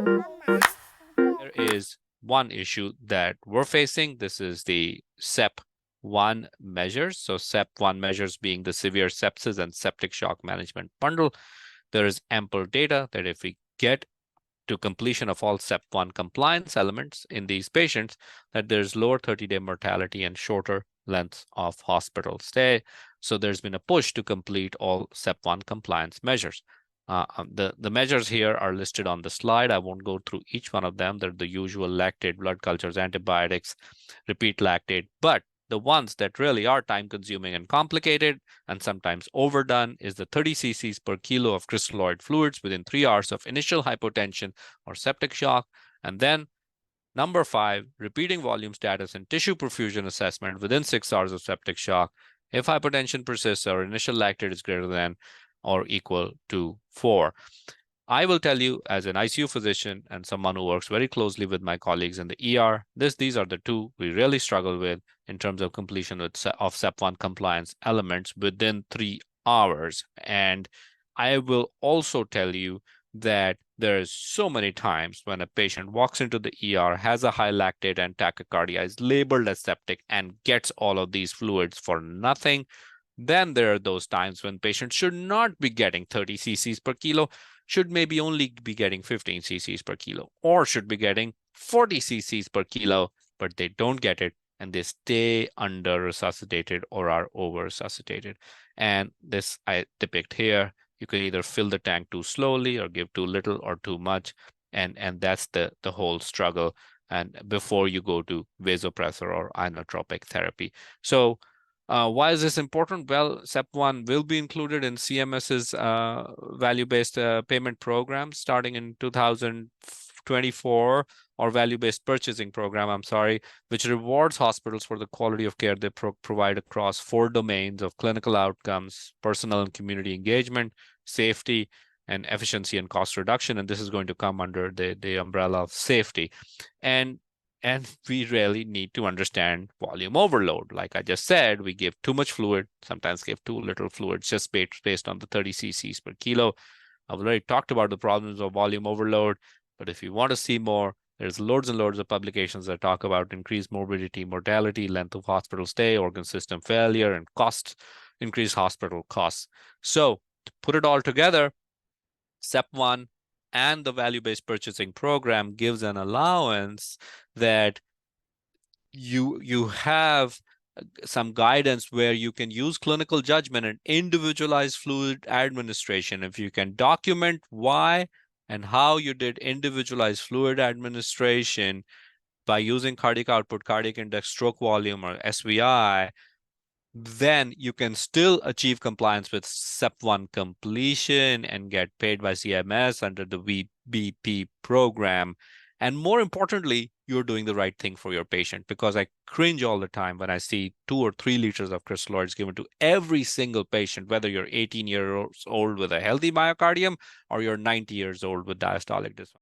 There is one issue that we're facing. This is the SEP-1 measures. So SEP-1 measures being the severe sepsis and septic shock management bundle. There is ample data that if we get to completion of all SEP-1 compliance elements in these patients, that there's lower 30-day mortality and shorter lengths of hospital stay. So there's been a push to complete all SEP-1 compliance measures. The measures here are listed on the slide. I won't go through each one of them. They're the usual lactate, blood cultures, antibiotics, repeat lactate, but the ones that really are time consuming and complicated and sometimes overdone is the 30 cc's per kilo of crystalloid fluids within 3 hours of initial hypotension or septic shock. And then number 5, repeating volume status and tissue perfusion assessment within 6 hours of septic shock if hypotension persists or initial lactate is greater than or equal to 4. I will tell you, as an ICU physician and someone who works very closely with my colleagues in the ER, these are the two we really struggle with in terms of completion of SEP-1 compliance elements within 3 hours. And I will also tell you that there's so many times when a patient walks into the ER, has a high lactate and tachycardia, is labeled as septic, and gets all of these fluids for nothing. Then there are those times when patients should not be getting 30 cc's per kilo, should maybe only be getting 15 cc's per kilo, or should be getting 40 cc's per kilo, but they don't get it and they stay under resuscitated or are over resuscitated. And this I depict here. You can either fill the tank too slowly or give too little or too much. And that's the whole struggle. And before you go to vasopressor or inotropic therapy. So why is this important? Well, SEP-1 will be included in CMS's value-based payment program starting in 2024, or value-based purchasing program, I'm sorry, which rewards hospitals for the quality of care they provide across 4 domains of clinical outcomes, personal and community engagement, safety, and efficiency and cost reduction. And this is going to come under the umbrella of safety. And we really need to understand volume overload. Like I just said, we give too much fluid, sometimes give too little fluid, just based on the 30 cc's per kilo. I've already talked about the problems of volume overload, but if you want to see more, there's loads and loads of publications that talk about increased morbidity, mortality, length of hospital stay, organ system failure, and costs, increased hospital costs. So to put it all together, SEP-1 and the value-based purchasing program gives an allowance that you have some guidance where you can use clinical judgment and individualized fluid administration. If you can document why and how you did individualized fluid administration by using cardiac output, cardiac index, stroke volume, or SVI, then you can still achieve compliance with SEP-1 completion and get paid by CMS under the VBP program. And more importantly, you're doing the right thing for your patient, because I cringe all the time when I see 2 or 3 liters of crystalloids given to every single patient, whether you're 18 years old with a healthy myocardium or you're 90 years old with diastolic dysfunction.